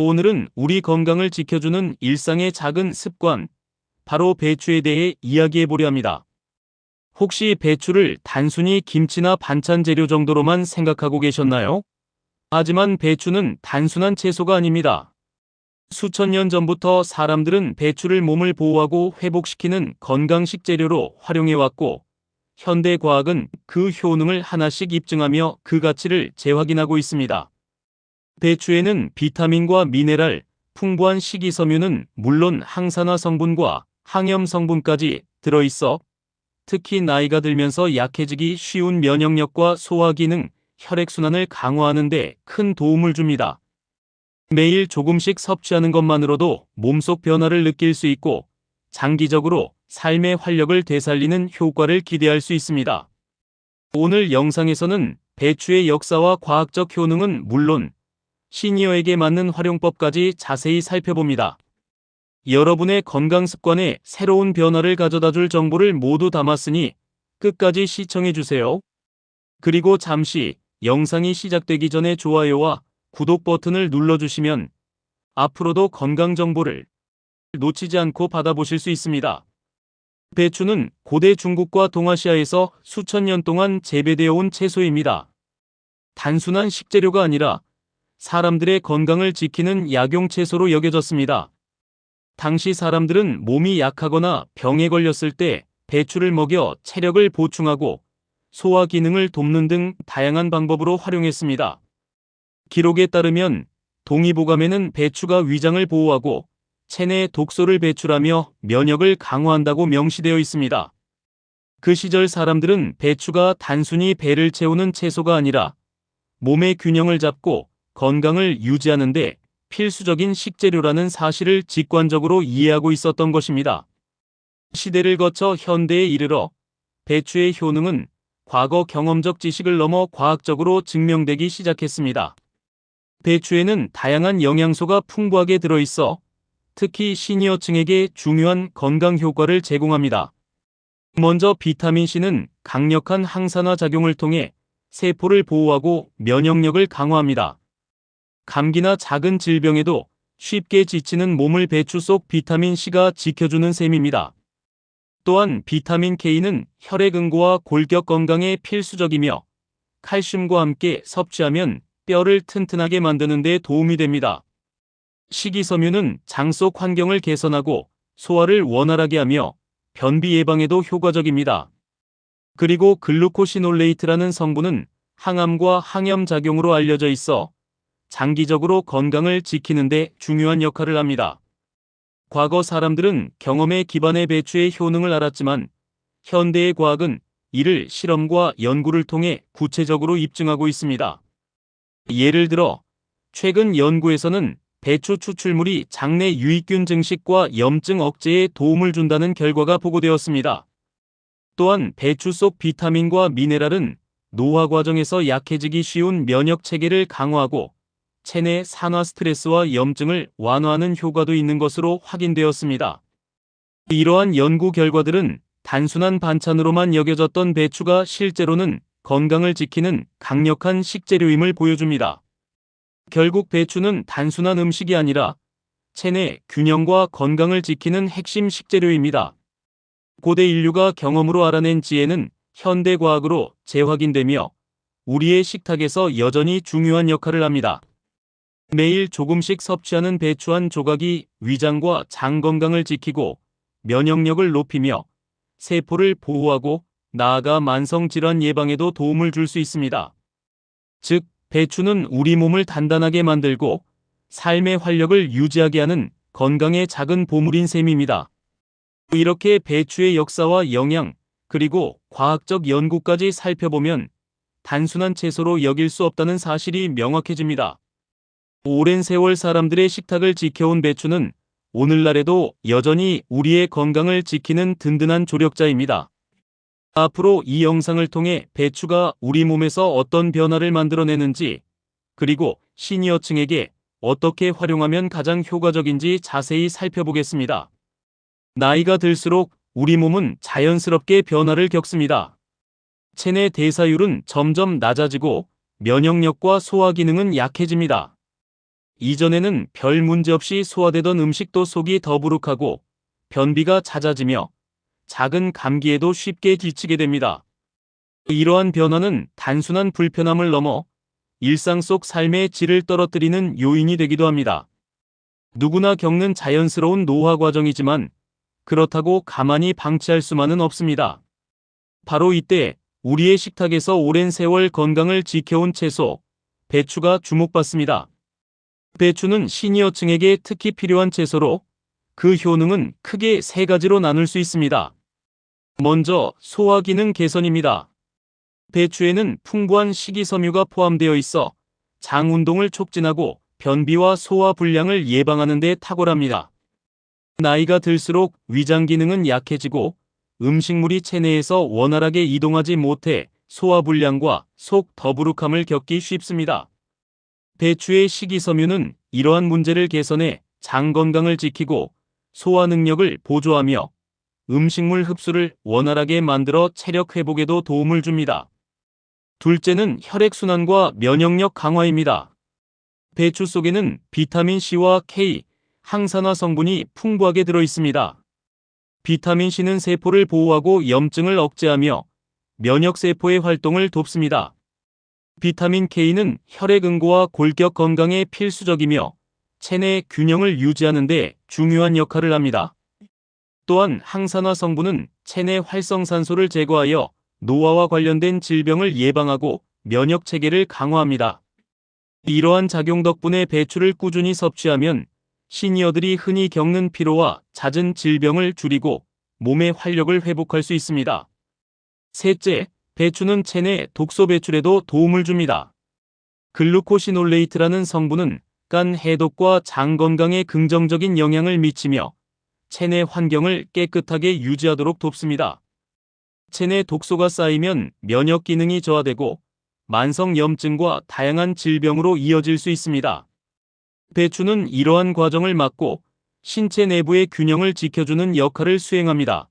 오늘은 우리 건강을 지켜주는 일상의 작은 습관, 바로 배추에 대해 이야기해 보려 합니다. 혹시 배추를 단순히 김치나 반찬 재료 정도로만 생각하고 계셨나요? 하지만 배추는 단순한 채소가 아닙니다. 수천 년 전부터 사람들은 배추를 몸을 보호하고 회복시키는 건강식 재료로 활용해왔고, 현대 과학은 그 효능을 하나씩 입증하며 그 가치를 재확인하고 있습니다. 배추에는 비타민과 미네랄, 풍부한 식이섬유는 물론 항산화 성분과 항염 성분까지 들어있어 특히 나이가 들면서 약해지기 쉬운 면역력과 소화 기능, 혈액순환을 강화하는 데 큰 도움을 줍니다. 매일 조금씩 섭취하는 것만으로도 몸속 변화를 느낄 수 있고 장기적으로 삶의 활력을 되살리는 효과를 기대할 수 있습니다. 오늘 영상에서는 배추의 역사와 과학적 효능은 물론 시니어에게 맞는 활용법까지 자세히 살펴봅니다. 여러분의 건강 습관에 새로운 변화를 가져다줄 정보를 모두 담았으니 끝까지 시청해주세요. 그리고 잠시 영상이 시작되기 전에 좋아요와 구독 버튼을 눌러주시면 앞으로도 건강 정보를 놓치지 않고 받아보실 수 있습니다. 배추는 고대 중국과 동아시아에서 수천 년 동안 재배되어 온 채소입니다. 단순한 식재료가 아니라 사람들의 건강을 지키는 약용채소로 여겨졌습니다. 당시 사람들은 몸이 약하거나 병에 걸렸을 때 배추를 먹여 체력을 보충하고 소화 기능을 돕는 등 다양한 방법으로 활용했습니다. 기록에 따르면 동의보감에는 배추가 위장을 보호하고 체내의 독소를 배출하며 면역을 강화한다고 명시되어 있습니다. 그 시절 사람들은 배추가 단순히 배를 채우는 채소가 아니라 몸의 균형을 잡고 건강을 유지하는 데 필수적인 식재료라는 사실을 직관적으로 이해하고 있었던 것입니다. 시대를 거쳐 현대에 이르러 배추의 효능은 과거 경험적 지식을 넘어 과학적으로 증명되기 시작했습니다. 배추에는 다양한 영양소가 풍부하게 들어있어 특히 시니어층에게 중요한 건강 효과를 제공합니다. 먼저 비타민C는 강력한 항산화 작용을 통해 세포를 보호하고 면역력을 강화합니다. 감기나 작은 질병에도 쉽게 지치는 몸을 배추 속 비타민C가 지켜주는 셈입니다. 또한 비타민K는 혈액응고와 골격 건강에 필수적이며 칼슘과 함께 섭취하면 뼈를 튼튼하게 만드는 데 도움이 됩니다. 식이섬유는 장 속 환경을 개선하고 소화를 원활하게 하며 변비 예방에도 효과적입니다. 그리고 글루코시놀레이트라는 성분은 항암과 항염 작용으로 알려져 있어 장기적으로 건강을 지키는 데 중요한 역할을 합니다. 과거 사람들은 경험에 기반해 배추의 효능을 알았지만 현대의 과학은 이를 실험과 연구를 통해 구체적으로 입증하고 있습니다. 예를 들어 최근 연구에서는 배추 추출물이 장내 유익균 증식과 염증 억제에 도움을 준다는 결과가 보고되었습니다. 또한 배추 속 비타민과 미네랄은 노화 과정에서 약해지기 쉬운 면역 체계를 강화하고 체내 산화 스트레스와 염증을 완화하는 효과도 있는 것으로 확인되었습니다. 이러한 연구 결과들은 단순한 반찬으로만 여겨졌던 배추가 실제로는 건강을 지키는 강력한 식재료임을 보여줍니다. 결국 배추는 단순한 음식이 아니라 체내 균형과 건강을 지키는 핵심 식재료입니다. 고대 인류가 경험으로 알아낸 지혜는 현대 과학으로 재확인되며 우리의 식탁에서 여전히 중요한 역할을 합니다. 매일 조금씩 섭취하는 배추 한 조각이 위장과 장 건강을 지키고 면역력을 높이며 세포를 보호하고 나아가 만성질환 예방에도 도움을 줄 수 있습니다. 즉, 배추는 우리 몸을 단단하게 만들고 삶의 활력을 유지하게 하는 건강의 작은 보물인 셈입니다. 이렇게 배추의 역사와 영양, 그리고 과학적 연구까지 살펴보면 단순한 채소로 여길 수 없다는 사실이 명확해집니다. 오랜 세월 사람들의 식탁을 지켜온 배추는 오늘날에도 여전히 우리의 건강을 지키는 든든한 조력자입니다. 앞으로 이 영상을 통해 배추가 우리 몸에서 어떤 변화를 만들어내는지, 그리고 시니어층에게 어떻게 활용하면 가장 효과적인지 자세히 살펴보겠습니다. 나이가 들수록 우리 몸은 자연스럽게 변화를 겪습니다. 체내 대사율은 점점 낮아지고 면역력과 소화 기능은 약해집니다. 이전에는 별 문제 없이 소화되던 음식도 속이 더부룩하고 변비가 잦아지며 작은 감기에도 쉽게 지치게 됩니다. 이러한 변화는 단순한 불편함을 넘어 일상 속 삶의 질을 떨어뜨리는 요인이 되기도 합니다. 누구나 겪는 자연스러운 노화 과정이지만 그렇다고 가만히 방치할 수만은 없습니다. 바로 이때 우리의 식탁에서 오랜 세월 건강을 지켜온 채소, 배추가 주목받습니다. 배추는 시니어층에게 특히 필요한 채소로 그 효능은 크게 세 가지로 나눌 수 있습니다. 먼저 소화 기능 개선입니다. 배추에는 풍부한 식이섬유가 포함되어 있어 장 운동을 촉진하고 변비와 소화 불량을 예방하는 데 탁월합니다. 나이가 들수록 위장 기능은 약해지고 음식물이 체내에서 원활하게 이동하지 못해 소화 불량과 속 더부룩함을 겪기 쉽습니다. 배추의 식이섬유는 이러한 문제를 개선해 장 건강을 지키고 소화 능력을 보조하며 음식물 흡수를 원활하게 만들어 체력 회복에도 도움을 줍니다. 둘째는 혈액순환과 면역력 강화입니다. 배추 속에는 비타민C와 K, 항산화 성분이 풍부하게 들어 있습니다. 비타민C는 세포를 보호하고 염증을 억제하며 면역세포의 활동을 돕습니다. 비타민 K는 혈액 응고와 골격 건강에 필수적이며 체내 균형을 유지하는 데 중요한 역할을 합니다. 또한 항산화 성분은 체내 활성산소를 제거하여 노화와 관련된 질병을 예방하고 면역 체계를 강화합니다. 이러한 작용 덕분에 배추를 꾸준히 섭취하면 시니어들이 흔히 겪는 피로와 잦은 질병을 줄이고 몸의 활력을 회복할 수 있습니다. 셋째, 배추는 체내 독소 배출에도 도움을 줍니다. 글루코시놀레이트라는 성분은 간 해독과 장 건강에 긍정적인 영향을 미치며 체내 환경을 깨끗하게 유지하도록 돕습니다. 체내 독소가 쌓이면 면역 기능이 저하되고 만성 염증과 다양한 질병으로 이어질 수 있습니다. 배추는 이러한 과정을 막고 신체 내부의 균형을 지켜주는 역할을 수행합니다.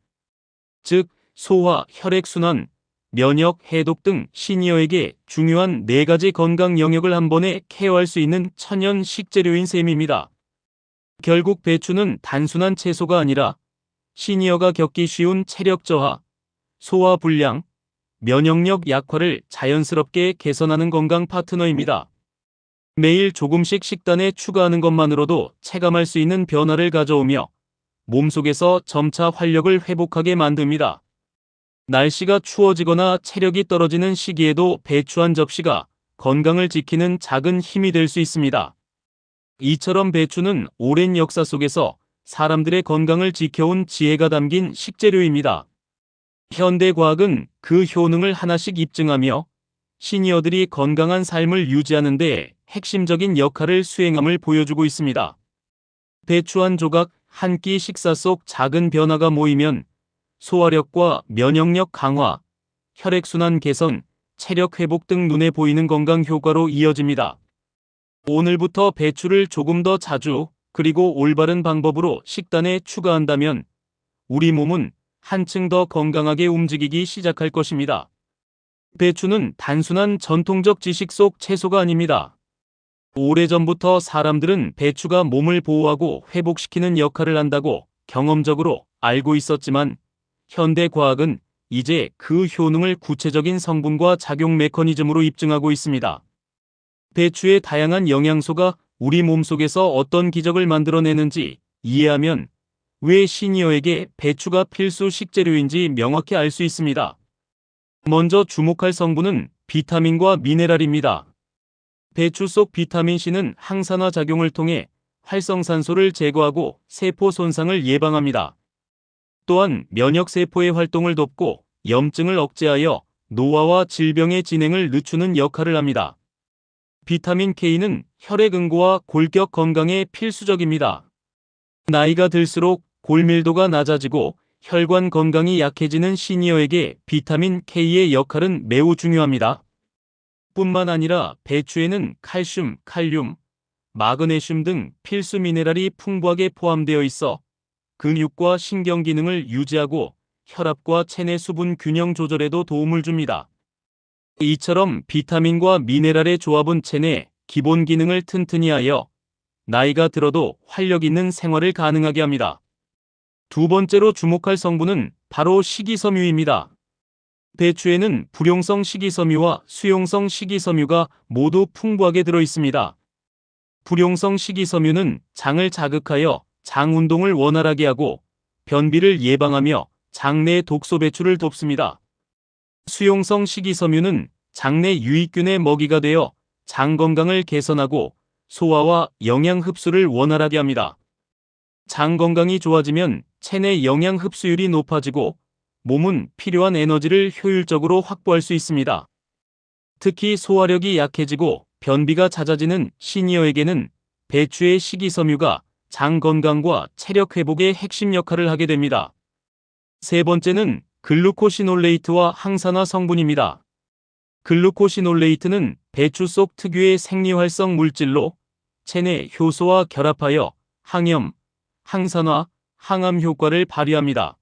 즉, 소화, 혈액순환, 면역, 해독 등 시니어에게 중요한 4가지 건강 영역을 한 번에 케어할 수 있는 천연 식재료인 셈입니다. 결국 배추는 단순한 채소가 아니라 시니어가 겪기 쉬운 체력 저하, 소화 불량, 면역력 약화를 자연스럽게 개선하는 건강 파트너입니다. 매일 조금씩 식단에 추가하는 것만으로도 체감할 수 있는 변화를 가져오며 몸속에서 점차 활력을 회복하게 만듭니다. 날씨가 추워지거나 체력이 떨어지는 시기에도 배추 한 접시가 건강을 지키는 작은 힘이 될 수 있습니다. 이처럼 배추는 오랜 역사 속에서 사람들의 건강을 지켜온 지혜가 담긴 식재료입니다. 현대 과학은 그 효능을 하나씩 입증하며 시니어들이 건강한 삶을 유지하는 데 핵심적인 역할을 수행함을 보여주고 있습니다. 배추 한 조각, 한 끼 식사 속 작은 변화가 모이면 소화력과 면역력 강화, 혈액순환 개선, 체력 회복 등 눈에 보이는 건강 효과로 이어집니다. 오늘부터 배추를 조금 더 자주 그리고 올바른 방법으로 식단에 추가한다면 우리 몸은 한층 더 건강하게 움직이기 시작할 것입니다. 배추는 단순한 전통적 지식 속 채소가 아닙니다. 오래전부터 사람들은 배추가 몸을 보호하고 회복시키는 역할을 한다고 경험적으로 알고 있었지만 현대 과학은 이제 그 효능을 구체적인 성분과 작용 메커니즘으로 입증하고 있습니다. 배추의 다양한 영양소가 우리 몸속에서 어떤 기적을 만들어내는지 이해하면 왜 시니어에게 배추가 필수 식재료인지 명확히 알 수 있습니다. 먼저 주목할 성분은 비타민과 미네랄입니다. 배추 속 비타민C는 항산화 작용을 통해 활성산소를 제거하고 세포 손상을 예방합니다. 또한 면역세포의 활동을 돕고 염증을 억제하여 노화와 질병의 진행을 늦추는 역할을 합니다. 비타민 K는 혈액 응고와 골격 건강에 필수적입니다. 나이가 들수록 골밀도가 낮아지고 혈관 건강이 약해지는 시니어에게 비타민 K의 역할은 매우 중요합니다. 뿐만 아니라 배추에는 칼슘, 칼륨, 마그네슘 등 필수 미네랄이 풍부하게 포함되어 있어 근육과 신경 기능을 유지하고 혈압과 체내 수분 균형 조절에도 도움을 줍니다. 이처럼 비타민과 미네랄의 조합은 체내 기본 기능을 튼튼히 하여 나이가 들어도 활력 있는 생활을 가능하게 합니다. 두 번째로 주목할 성분은 바로 식이섬유입니다. 배추에는 불용성 식이섬유와 수용성 식이섬유가 모두 풍부하게 들어 있습니다. 불용성 식이섬유는 장을 자극하여 장 운동을 원활하게 하고 변비를 예방하며 장내 독소 배출을 돕습니다. 수용성 식이섬유는 장내 유익균의 먹이가 되어 장 건강을 개선하고 소화와 영양 흡수를 원활하게 합니다. 장 건강이 좋아지면 체내 영양 흡수율이 높아지고 몸은 필요한 에너지를 효율적으로 확보할 수 있습니다. 특히 소화력이 약해지고 변비가 잦아지는 시니어에게는 배추의 식이섬유가 장 건강과 체력 회복의 핵심 역할을 하게 됩니다. 세 번째는 글루코시놀레이트와 항산화 성분입니다. 글루코시놀레이트는 배추 속 특유의 생리활성 물질로 체내 효소와 결합하여 항염, 항산화, 항암 효과를 발휘합니다.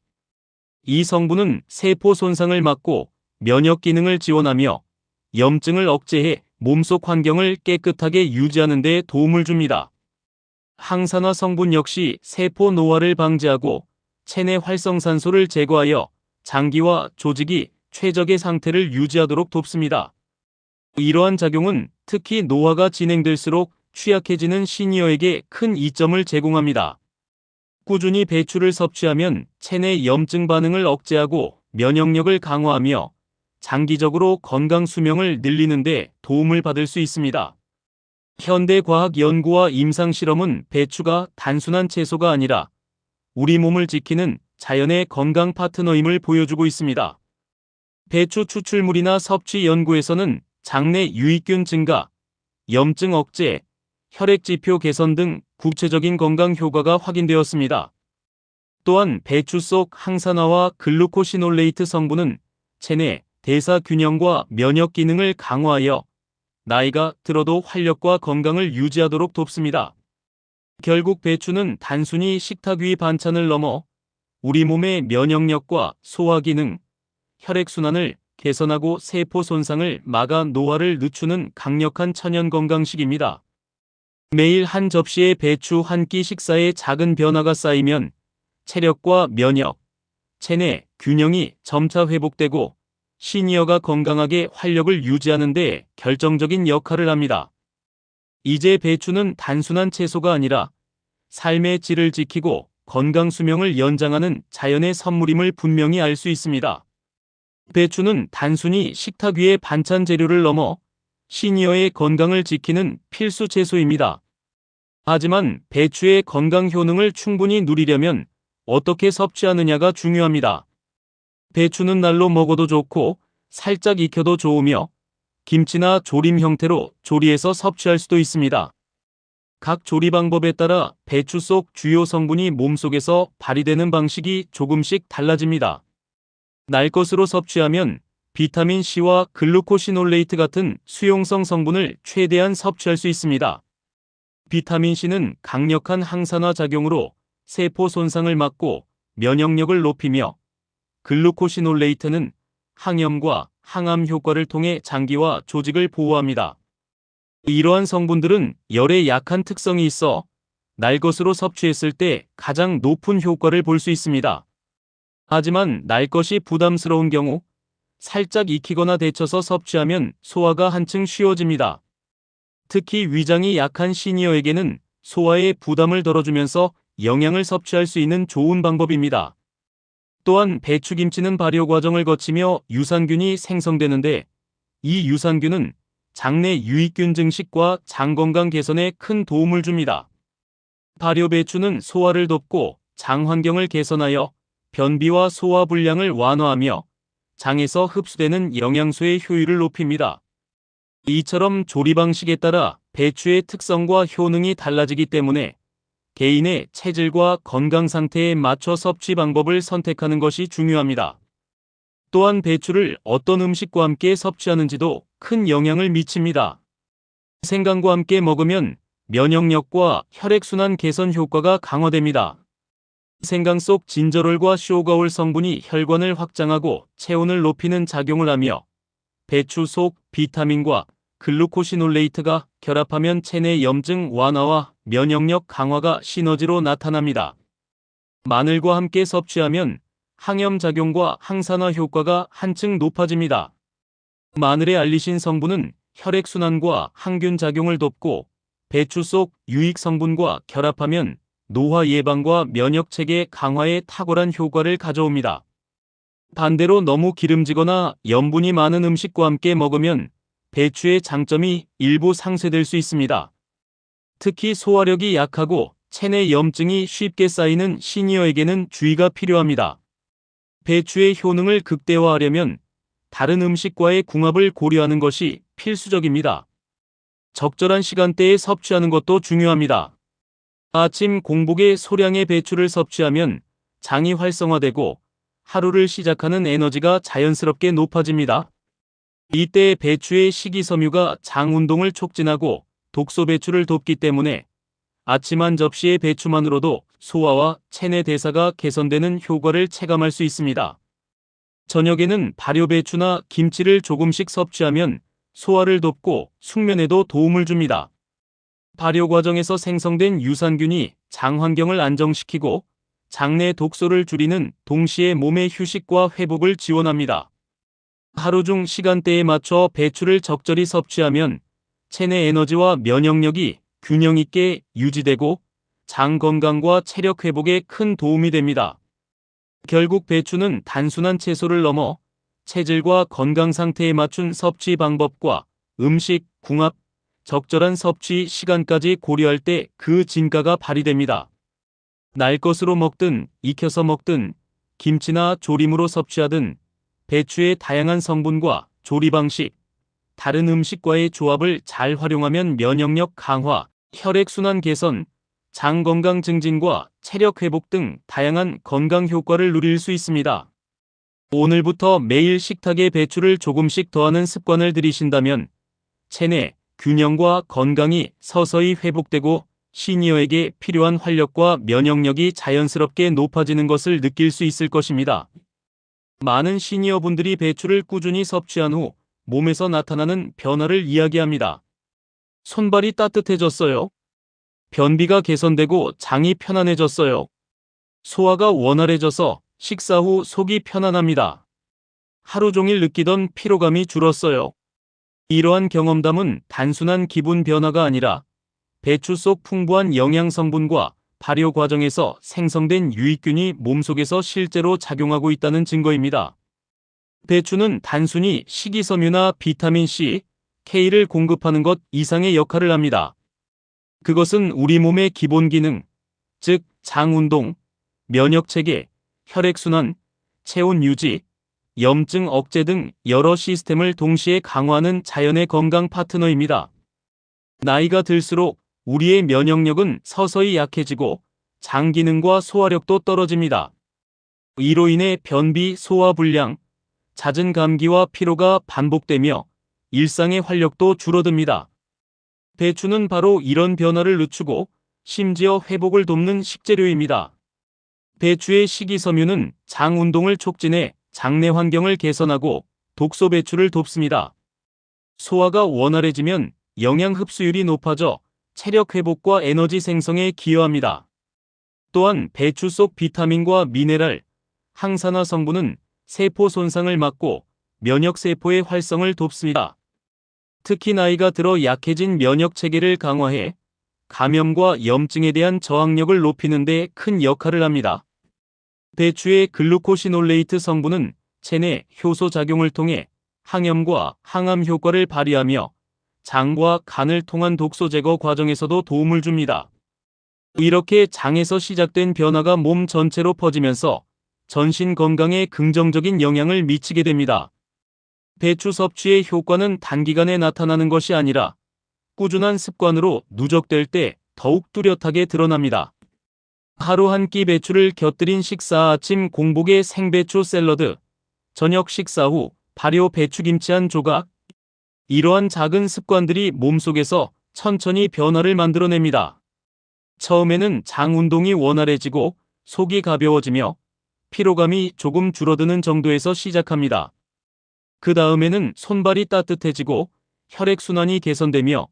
이 성분은 세포 손상을 막고 면역 기능을 지원하며 염증을 억제해 몸속 환경을 깨끗하게 유지하는 데 도움을 줍니다. 항산화 성분 역시 세포 노화를 방지하고 체내 활성산소를 제거하여 장기와 조직이 최적의 상태를 유지하도록 돕습니다. 이러한 작용은 특히 노화가 진행될수록 취약해지는 시니어에게 큰 이점을 제공합니다. 꾸준히 배추를 섭취하면 체내 염증 반응을 억제하고 면역력을 강화하며 장기적으로 건강 수명을 늘리는 데 도움을 받을 수 있습니다. 현대 과학 연구와 임상 실험은 배추가 단순한 채소가 아니라 우리 몸을 지키는 자연의 건강 파트너임을 보여주고 있습니다. 배추 추출물이나 섭취 연구에서는 장내 유익균 증가, 염증 억제, 혈액 지표 개선 등 구체적인 건강 효과가 확인되었습니다. 또한 배추 속 항산화와 글루코시놀레이트 성분은 체내 대사 균형과 면역 기능을 강화하여 나이가 들어도 활력과 건강을 유지하도록 돕습니다. 결국 배추는 단순히 식탁 위 반찬을 넘어 우리 몸의 면역력과 소화 기능, 혈액순환을 개선하고 세포 손상을 막아 노화를 늦추는 강력한 천연 건강식입니다. 매일 한 접시의 배추 한 끼 식사에 작은 변화가 쌓이면 체력과 면역, 체내 균형이 점차 회복되고 시니어가 건강하게 활력을 유지하는 데 결정적인 역할을 합니다. 이제 배추는 단순한 채소가 아니라 삶의 질을 지키고 건강 수명을 연장하는 자연의 선물임을 분명히 알 수 있습니다. 배추는 단순히 식탁 위의 반찬 재료를 넘어 시니어의 건강을 지키는 필수 채소입니다. 하지만 배추의 건강 효능을 충분히 누리려면 어떻게 섭취하느냐가 중요합니다. 배추는 날로 먹어도 좋고 살짝 익혀도 좋으며 김치나 조림 형태로 조리해서 섭취할 수도 있습니다. 각 조리 방법에 따라 배추 속 주요 성분이 몸속에서 발휘되는 방식이 조금씩 달라집니다. 날 것으로 섭취하면 비타민 C와 글루코시놀레이트 같은 수용성 성분을 최대한 섭취할 수 있습니다. 비타민 C는 강력한 항산화 작용으로 세포 손상을 막고 면역력을 높이며 글루코시놀레이트는 항염과 항암 효과를 통해 장기와 조직을 보호합니다. 이러한 성분들은 열에 약한 특성이 있어 날 것으로 섭취했을 때 가장 높은 효과를 볼 수 있습니다. 하지만 날 것이 부담스러운 경우 살짝 익히거나 데쳐서 섭취하면 소화가 한층 쉬워집니다. 특히 위장이 약한 시니어에게는 소화에 부담을 덜어주면서 영양을 섭취할 수 있는 좋은 방법입니다. 또한 배추김치는 발효 과정을 거치며 유산균이 생성되는데 이 유산균은 장내 유익균 증식과 장 건강 개선에 큰 도움을 줍니다. 발효 배추는 소화를 돕고 장 환경을 개선하여 변비와 소화 불량을 완화하며 장에서 흡수되는 영양소의 효율을 높입니다. 이처럼 조리 방식에 따라 배추의 특성과 효능이 달라지기 때문에 개인의 체질과 건강 상태에 맞춰 섭취 방법을 선택하는 것이 중요합니다. 또한 배추를 어떤 음식과 함께 섭취하는지도 큰 영향을 미칩니다. 생강과 함께 먹으면 면역력과 혈액순환 개선 효과가 강화됩니다. 생강 속 진저롤과 쇼가올 성분이 혈관을 확장하고 체온을 높이는 작용을 하며 배추 속 비타민과 글루코시놀레이트가 결합하면 체내 염증 완화와 면역력 강화가 시너지로 나타납니다. 마늘과 함께 섭취하면 항염작용과 항산화 효과가 한층 높아집니다. 마늘의 알리신 성분은 혈액순환과 항균 작용을 돕고 배추 속 유익 성분과 결합하면 노화 예방과 면역체계 강화에 탁월한 효과를 가져옵니다. 반대로 너무 기름지거나 염분이 많은 음식과 함께 먹으면 배추의 장점이 일부 상쇄될 수 있습니다. 특히 소화력이 약하고 체내 염증이 쉽게 쌓이는 시니어에게는 주의가 필요합니다. 배추의 효능을 극대화하려면 다른 음식과의 궁합을 고려하는 것이 필수적입니다. 적절한 시간대에 섭취하는 것도 중요합니다. 아침 공복에 소량의 배추를 섭취하면 장이 활성화되고 하루를 시작하는 에너지가 자연스럽게 높아집니다. 이때 배추의 식이섬유가 장 운동을 촉진하고 독소 배출을 돕기 때문에 아침 한 접시의 배추만으로도 소화와 체내 대사가 개선되는 효과를 체감할 수 있습니다. 저녁에는 발효배추나 김치를 조금씩 섭취하면 소화를 돕고 숙면에도 도움을 줍니다. 발효 과정에서 생성된 유산균이 장 환경을 안정시키고 장내 독소를 줄이는 동시에 몸의 휴식과 회복을 지원합니다. 하루 중 시간대에 맞춰 배추를 적절히 섭취하면 체내 에너지와 면역력이 균형 있게 유지되고 장 건강과 체력 회복에 큰 도움이 됩니다. 결국 배추는 단순한 채소를 넘어 체질과 건강 상태에 맞춘 섭취 방법과 음식, 궁합, 적절한 섭취 시간까지 고려할 때 그 진가가 발휘됩니다. 날 것으로 먹든 익혀서 먹든 김치나 조림으로 섭취하든 배추의 다양한 성분과 조리 방식, 다른 음식과의 조합을 잘 활용하면 면역력 강화, 혈액순환 개선, 장 건강 증진과 체력 회복 등 다양한 건강 효과를 누릴 수 있습니다. 오늘부터 매일 식탁에 배추를 조금씩 더하는 습관을 들이신다면 체내 균형과 건강이 서서히 회복되고 시니어에게 필요한 활력과 면역력이 자연스럽게 높아지는 것을 느낄 수 있을 것입니다. 많은 시니어분들이 배추를 꾸준히 섭취한 후 몸에서 나타나는 변화를 이야기합니다. 손발이 따뜻해졌어요. 변비가 개선되고 장이 편안해졌어요. 소화가 원활해져서 식사 후 속이 편안합니다. 하루 종일 느끼던 피로감이 줄었어요. 이러한 경험담은 단순한 기분 변화가 아니라 배추 속 풍부한 영양 성분과 발효 과정에서 생성된 유익균이 몸속에서 실제로 작용하고 있다는 증거입니다. 배추는 단순히 식이섬유나 비타민C, K를 공급하는 것 이상의 역할을 합니다. 그것은 우리 몸의 기본 기능, 즉 장 운동, 면역 체계, 혈액순환, 체온 유지, 염증 억제 등 여러 시스템을 동시에 강화하는 자연의 건강 파트너입니다. 나이가 들수록 우리의 면역력은 서서히 약해지고 장 기능과 소화력도 떨어집니다. 이로 인해 변비, 소화 불량, 잦은 감기와 피로가 반복되며 일상의 활력도 줄어듭니다. 배추는 바로 이런 변화를 늦추고 심지어 회복을 돕는 식재료입니다. 배추의 식이섬유는 장 운동을 촉진해 장내 환경을 개선하고 독소 배출을 돕습니다. 소화가 원활해지면 영양 흡수율이 높아져 체력 회복과 에너지 생성에 기여합니다. 또한 배추 속 비타민과 미네랄, 항산화 성분은 세포 손상을 막고 면역세포의 활성을 돕습니다. 특히 나이가 들어 약해진 면역 체계를 강화해 감염과 염증에 대한 저항력을 높이는 데 큰 역할을 합니다. 배추의 글루코시놀레이트 성분은 체내 효소 작용을 통해 항염과 항암 효과를 발휘하며 장과 간을 통한 독소 제거 과정에서도 도움을 줍니다. 이렇게 장에서 시작된 변화가 몸 전체로 퍼지면서 전신 건강에 긍정적인 영향을 미치게 됩니다. 배추 섭취의 효과는 단기간에 나타나는 것이 아니라 꾸준한 습관으로 누적될 때 더욱 뚜렷하게 드러납니다. 하루 한 끼 배추를 곁들인 식사, 아침 공복에 생배추 샐러드, 저녁 식사 후 발효 배추김치 한 조각. 이러한 작은 습관들이 몸속에서 천천히 변화를 만들어냅니다. 처음에는 장 운동이 원활해지고 속이 가벼워지며 피로감이 조금 줄어드는 정도에서 시작합니다. 그 다음에는 손발이 따뜻해지고 혈액순환이 개선되며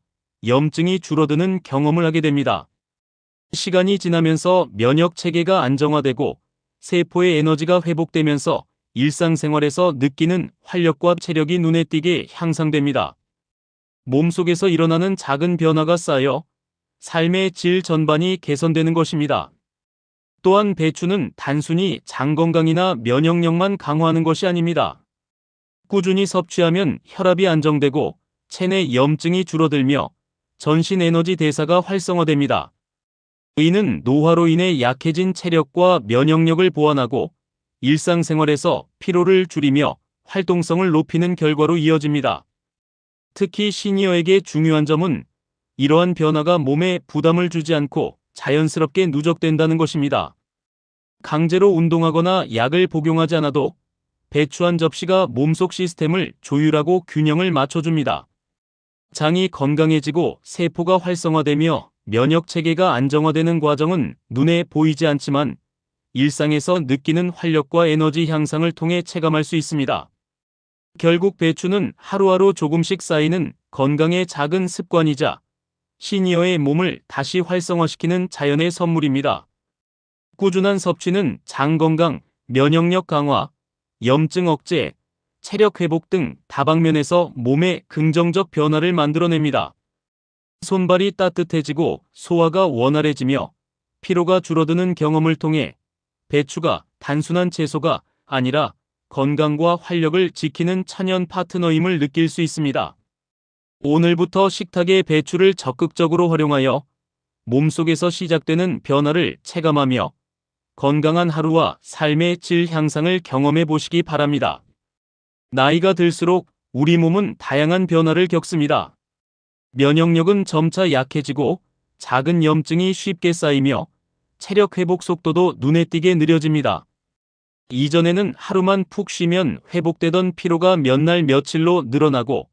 염증이 줄어드는 경험을 하게 됩니다. 시간이 지나면서 면역 체계가 안정화되고 세포의 에너지가 회복되면서 일상생활에서 느끼는 활력과 체력이 눈에 띄게 향상됩니다. 몸속에서 일어나는 작은 변화가 쌓여 삶의 질 전반이 개선되는 것입니다. 또한 배추는 단순히 장 건강이나 면역력만 강화하는 것이 아닙니다. 꾸준히 섭취하면 혈압이 안정되고 체내 염증이 줄어들며 전신 에너지 대사가 활성화됩니다. 이는 노화로 인해 약해진 체력과 면역력을 보완하고 일상생활에서 피로를 줄이며 활동성을 높이는 결과로 이어집니다. 특히 시니어에게 중요한 점은 이러한 변화가 몸에 부담을 주지 않고 자연스럽게 누적된다는 것입니다. 강제로 운동하거나 약을 복용하지 않아도 배추 한 접시가 몸속 시스템을 조율하고 균형을 맞춰줍니다. 장이 건강해지고 세포가 활성화되며 면역 체계가 안정화되는 과정은 눈에 보이지 않지만 일상에서 느끼는 활력과 에너지 향상을 통해 체감할 수 있습니다. 결국 배추는 하루하루 조금씩 쌓이는 건강의 작은 습관이자 시니어의 몸을 다시 활성화시키는 자연의 선물입니다. 꾸준한 섭취는 장 건강, 면역력 강화, 염증 억제, 체력 회복 등 다방면에서 몸에 긍정적 변화를 만들어냅니다. 손발이 따뜻해지고 소화가 원활해지며 피로가 줄어드는 경험을 통해 배추가 단순한 채소가 아니라 건강과 활력을 지키는 천연 파트너임을 느낄 수 있습니다. 오늘부터 식탁에 배추를 적극적으로 활용하여 몸속에서 시작되는 변화를 체감하며 건강한 하루와 삶의 질 향상을 경험해 보시기 바랍니다. 나이가 들수록 우리 몸은 다양한 변화를 겪습니다. 면역력은 점차 약해지고 작은 염증이 쉽게 쌓이며 체력 회복 속도도 눈에 띄게 느려집니다. 이전에는 하루만 푹 쉬면 회복되던 피로가 몇 날 며칠로 늘어나고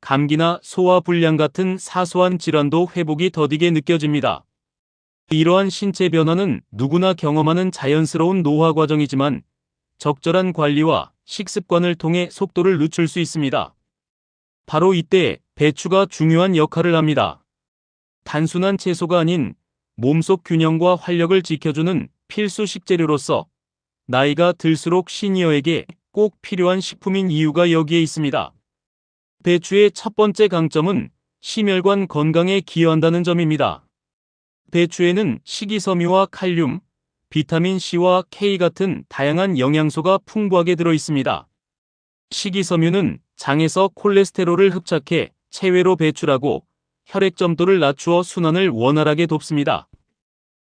감기나 소화불량 같은 사소한 질환도 회복이 더디게 느껴집니다. 이러한 신체 변화는 누구나 경험하는 자연스러운 노화 과정이지만 적절한 관리와 식습관을 통해 속도를 늦출 수 있습니다. 바로 이때 배추가 중요한 역할을 합니다. 단순한 채소가 아닌 몸속 균형과 활력을 지켜주는 필수 식재료로서 나이가 들수록 시니어에게 꼭 필요한 식품인 이유가 여기에 있습니다. 배추의 첫 번째 강점은 심혈관 건강에 기여한다는 점입니다. 배추에는 식이섬유와 칼륨, 비타민 C와 K 같은 다양한 영양소가 풍부하게 들어 있습니다. 식이섬유는 장에서 콜레스테롤을 흡착해 체외로 배출하고 혈액 점도를 낮추어 순환을 원활하게 돕습니다.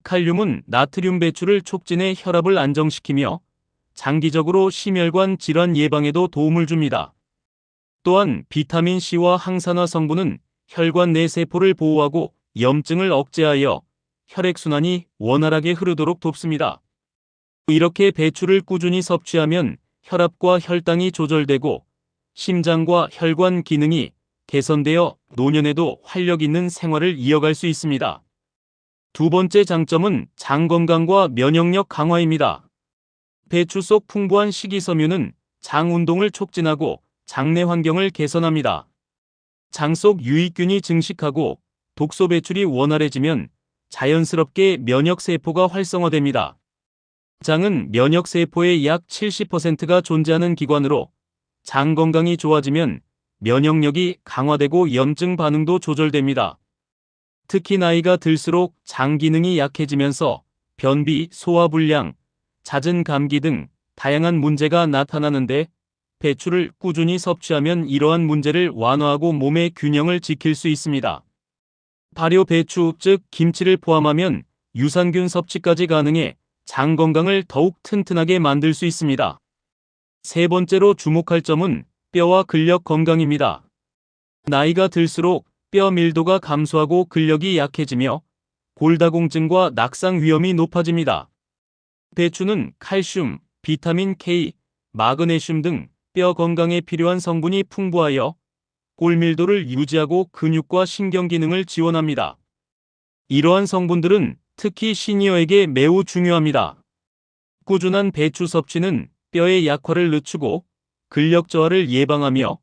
칼륨은 나트륨 배출을 촉진해 혈압을 안정시키며 장기적으로 심혈관 질환 예방에도 도움을 줍니다. 또한 비타민 C와 항산화 성분은 혈관 내 세포를 보호하고 염증을 억제하여 혈액순환이 원활하게 흐르도록 돕습니다. 이렇게 배추를 꾸준히 섭취하면 혈압과 혈당이 조절되고 심장과 혈관 기능이 개선되어 노년에도 활력 있는 생활을 이어갈 수 있습니다. 두 번째 장점은 장 건강과 면역력 강화입니다. 배추 속 풍부한 식이섬유는 장 운동을 촉진하고 장내 환경을 개선합니다. 장 속 유익균이 증식하고 독소 배출이 원활해지면 자연스럽게 면역세포가 활성화됩니다. 장은 면역세포의 약 70%가 존재하는 기관으로 장 건강이 좋아지면 면역력이 강화되고 염증 반응도 조절됩니다. 특히 나이가 들수록 장 기능이 약해지면서 변비, 소화불량, 잦은 감기 등 다양한 문제가 나타나는데 배추를 꾸준히 섭취하면 이러한 문제를 완화하고 몸의 균형을 지킬 수 있습니다. 발효 배추, 즉 김치를 포함하면 유산균 섭취까지 가능해 장 건강을 더욱 튼튼하게 만들 수 있습니다. 세 번째로 주목할 점은 뼈와 근력 건강입니다. 나이가 들수록 뼈 밀도가 감소하고 근력이 약해지며 골다공증과 낙상 위험이 높아집니다. 배추는 칼슘, 비타민 K, 마그네슘 등 뼈 건강에 필요한 성분이 풍부하여 골밀도를 유지하고 근육과 신경 기능을 지원합니다. 이러한 성분들은 특히 시니어에게 매우 중요합니다. 꾸준한 배추 섭취는 뼈의 약화를 늦추고 근력 저하를 예방하며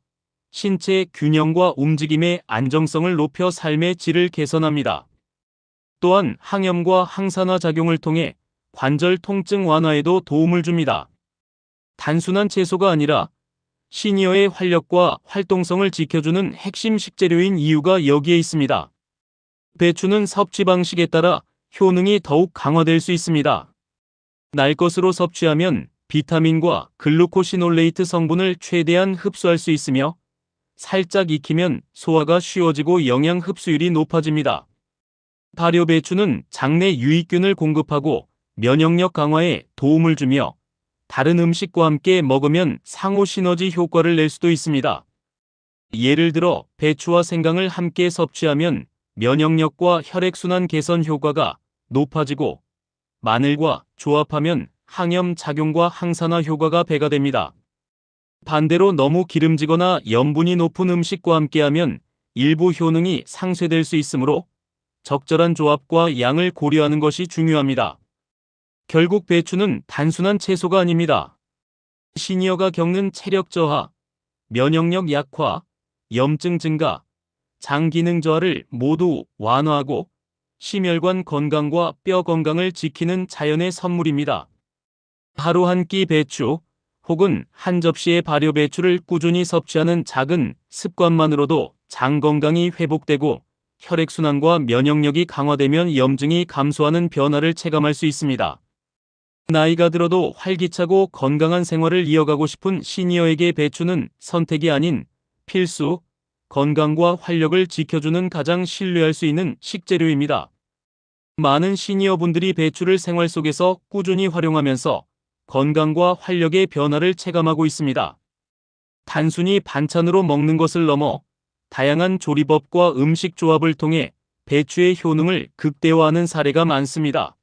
신체 균형과 움직임의 안정성을 높여 삶의 질을 개선합니다. 또한 항염과 항산화 작용을 통해 관절 통증 완화에도 도움을 줍니다. 단순한 채소가 아니라 시니어의 활력과 활동성을 지켜주는 핵심 식재료인 이유가 여기에 있습니다. 배추는 섭취 방식에 따라 효능이 더욱 강화될 수 있습니다. 날 것으로 섭취하면 비타민과 글루코시놀레이트 성분을 최대한 흡수할 수 있으며 살짝 익히면 소화가 쉬워지고 영양 흡수율이 높아집니다. 발효 배추는 장내 유익균을 공급하고 면역력 강화에 도움을 주며 다른 음식과 함께 먹으면 상호 시너지 효과를 낼 수도 있습니다. 예를 들어 배추와 생강을 함께 섭취하면 면역력과 혈액순환 개선 효과가 높아지고 마늘과 조합하면 항염 작용과 항산화 효과가 배가 됩니다. 반대로 너무 기름지거나 염분이 높은 음식과 함께하면 일부 효능이 상쇄될 수 있으므로 적절한 조합과 양을 고려하는 것이 중요합니다. 결국 배추는 단순한 채소가 아닙니다. 시니어가 겪는 체력 저하, 면역력 약화, 염증 증가, 장 기능 저하를 모두 완화하고 심혈관 건강과 뼈 건강을 지키는 자연의 선물입니다. 하루 한 끼 배추 혹은 한 접시의 발효 배추를 꾸준히 섭취하는 작은 습관만으로도 장 건강이 회복되고 혈액순환과 면역력이 강화되면 염증이 감소하는 변화를 체감할 수 있습니다. 나이가 들어도 활기차고 건강한 생활을 이어가고 싶은 시니어에게 배추는 선택이 아닌 필수, 건강과 활력을 지켜주는 가장 신뢰할 수 있는 식재료입니다. 많은 시니어분들이 배추를 생활 속에서 꾸준히 활용하면서 건강과 활력의 변화를 체감하고 있습니다. 단순히 반찬으로 먹는 것을 넘어 다양한 조리법과 음식 조합을 통해 배추의 효능을 극대화하는 사례가 많습니다.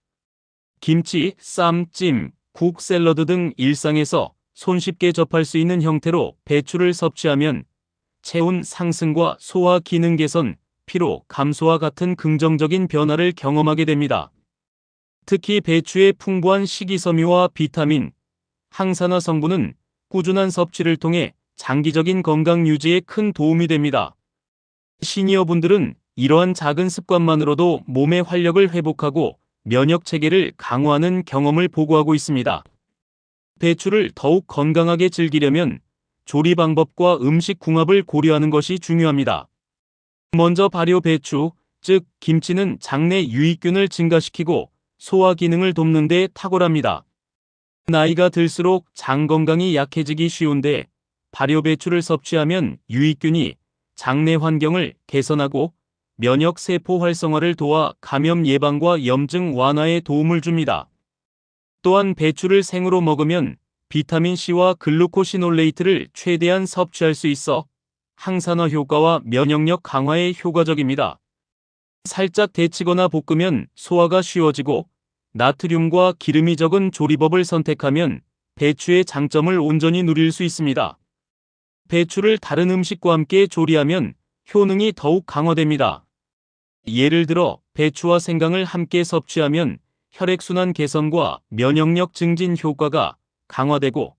김치, 쌈, 찜, 국, 샐러드 등 일상에서 손쉽게 접할 수 있는 형태로 배추를 섭취하면 체온 상승과 소화 기능 개선, 피로 감소와 같은 긍정적인 변화를 경험하게 됩니다. 특히 배추의 풍부한 식이섬유와 비타민, 항산화 성분은 꾸준한 섭취를 통해 장기적인 건강 유지에 큰 도움이 됩니다. 시니어분들은 이러한 작은 습관만으로도 몸의 활력을 회복하고 면역 체계를 강화하는 경험을 보고하고 있습니다. 배추를 더욱 건강하게 즐기려면 조리 방법과 음식 궁합을 고려하는 것이 중요합니다. 먼저 발효 배추, 즉 김치는 장내 유익균을 증가시키고 소화 기능을 돕는 데 탁월합니다. 나이가 들수록 장 건강이 약해지기 쉬운데 발효 배추를 섭취하면 유익균이 장내 환경을 개선하고 면역 세포 활성화를 도와 감염 예방과 염증 완화에 도움을 줍니다. 또한 배추를 생으로 먹으면 비타민C와 글루코시놀레이트를 최대한 섭취할 수 있어 항산화 효과와 면역력 강화에 효과적입니다. 살짝 데치거나 볶으면 소화가 쉬워지고 나트륨과 기름이 적은 조리법을 선택하면 배추의 장점을 온전히 누릴 수 있습니다. 배추를 다른 음식과 함께 조리하면 효능이 더욱 강화됩니다. 예를 들어 배추와 생강을 함께 섭취하면 혈액순환 개선과 면역력 증진 효과가 강화되고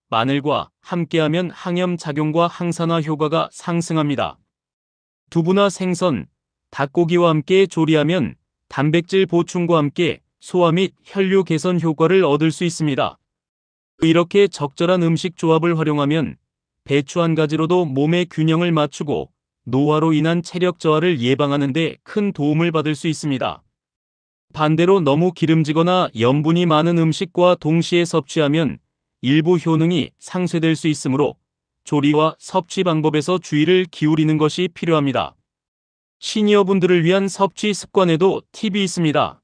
마늘과 함께하면 항염 작용과 항산화 효과가 상승합니다. 두부나 생선, 닭고기와 함께 조리하면 단백질 보충과 함께 소화 및 혈류 개선 효과를 얻을 수 있습니다. 이렇게 적절한 음식 조합을 활용하면 배추 한 가지로도 몸의 균형을 맞추고 노화로 인한 체력 저하를 예방하는 데 큰 도움을 받을 수 있습니다. 반대로 너무 기름지거나 염분이 많은 음식과 동시에 섭취하면 일부 효능이 상쇄될 수 있으므로 조리와 섭취 방법에서 주의를 기울이는 것이 필요합니다. 시니어분들을 위한 섭취 습관에도 팁이 있습니다.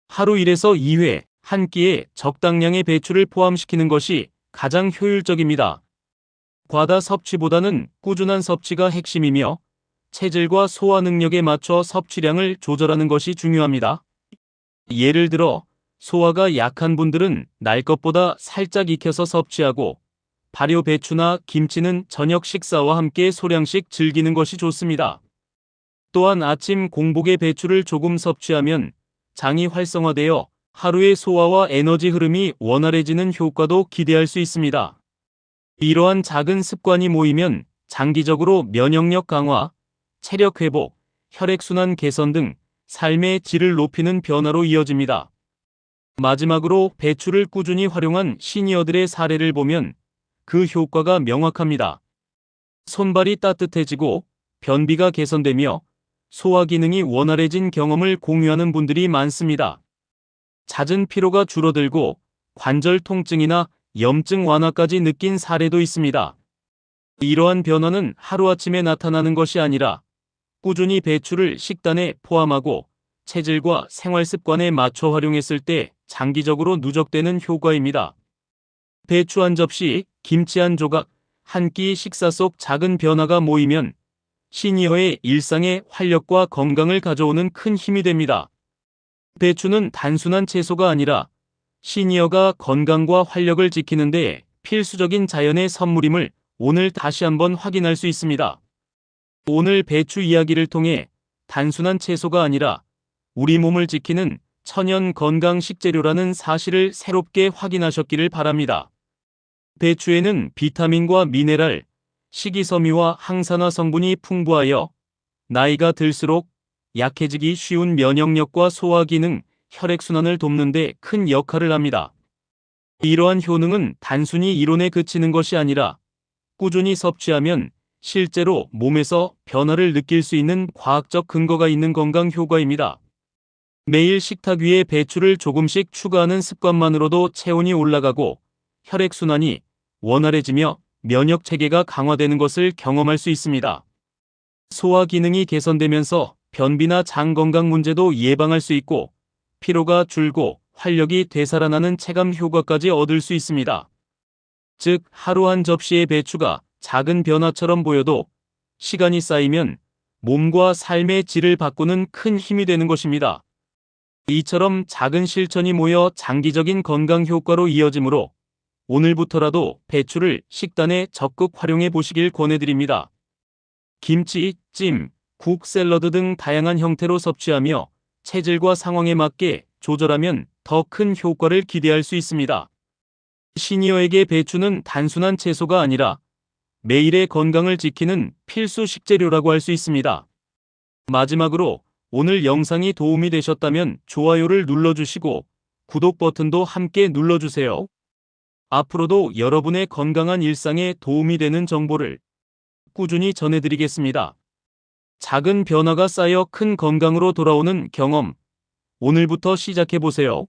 하루 1에서 2회 한 끼에 적당량의 배추를 포함시키는 것이 가장 효율적입니다. 과다 섭취보다는 꾸준한 섭취가 핵심이며 체질과 소화 능력에 맞춰 섭취량을 조절하는 것이 중요합니다. 예를 들어 소화가 약한 분들은 날 것보다 살짝 익혀서 섭취하고 발효 배추나 김치는 저녁 식사와 함께 소량씩 즐기는 것이 좋습니다. 또한 아침 공복에 배추를 조금 섭취하면 장이 활성화되어 하루의 소화와 에너지 흐름이 원활해지는 효과도 기대할 수 있습니다. 이러한 작은 습관이 모이면 장기적으로 면역력 강화, 체력 회복, 혈액순환 개선 등 삶의 질을 높이는 변화로 이어집니다. 마지막으로 배추를 꾸준히 활용한 시니어들의 사례를 보면 그 효과가 명확합니다. 손발이 따뜻해지고 변비가 개선되며 소화 기능이 원활해진 경험을 공유하는 분들이 많습니다. 잦은 피로가 줄어들고 관절 통증이나 염증 완화까지 느낀 사례도 있습니다. 이러한 변화는 하루아침에 나타나는 것이 아니라 꾸준히 배추를 식단에 포함하고 체질과 생활 습관에 맞춰 활용했을 때 장기적으로 누적되는 효과입니다. 배추 한 접시, 김치 한 조각, 한 끼 식사 속 작은 변화가 모이면 시니어의 일상에 활력과 건강을 가져오는 큰 힘이 됩니다. 배추는 단순한 채소가 아니라 시니어가 건강과 활력을 지키는 데 필수적인 자연의 선물임을 오늘 다시 한번 확인할 수 있습니다. 오늘 배추 이야기를 통해 단순한 채소가 아니라 우리 몸을 지키는 천연 건강 식재료라는 사실을 새롭게 확인하셨기를 바랍니다. 배추에는 비타민과 미네랄, 식이섬유와 항산화 성분이 풍부하여 나이가 들수록 약해지기 쉬운 면역력과 소화 기능, 혈액순환을 돕는 데 큰 역할을 합니다. 이러한 효능은 단순히 이론에 그치는 것이 아니라 꾸준히 섭취하면 실제로 몸에서 변화를 느낄 수 있는 과학적 근거가 있는 건강 효과입니다. 매일 식탁 위에 배추를 조금씩 추가하는 습관만으로도 체온이 올라가고 혈액순환이 원활해지며 면역 체계가 강화되는 것을 경험할 수 있습니다. 소화 기능이 개선되면서 변비나 장 건강 문제도 예방할 수 있고 피로가 줄고 활력이 되살아나는 체감 효과까지 얻을 수 있습니다. 즉, 하루 한 접시의 배추가 작은 변화처럼 보여도 시간이 쌓이면 몸과 삶의 질을 바꾸는 큰 힘이 되는 것입니다. 이처럼 작은 실천이 모여 장기적인 건강 효과로 이어지므로 오늘부터라도 배추를 식단에 적극 활용해 보시길 권해드립니다. 김치, 찜, 국, 샐러드 등 다양한 형태로 섭취하며 체질과 상황에 맞게 조절하면 더 큰 효과를 기대할 수 있습니다. 시니어에게 배추는 단순한 채소가 아니라 매일의 건강을 지키는 필수 식재료라고 할 수 있습니다. 마지막으로 오늘 영상이 도움이 되셨다면 좋아요를 눌러주시고 구독 버튼도 함께 눌러주세요. 앞으로도 여러분의 건강한 일상에 도움이 되는 정보를 꾸준히 전해드리겠습니다. 작은 변화가 쌓여 큰 건강으로 돌아오는 경험, 오늘부터 시작해보세요.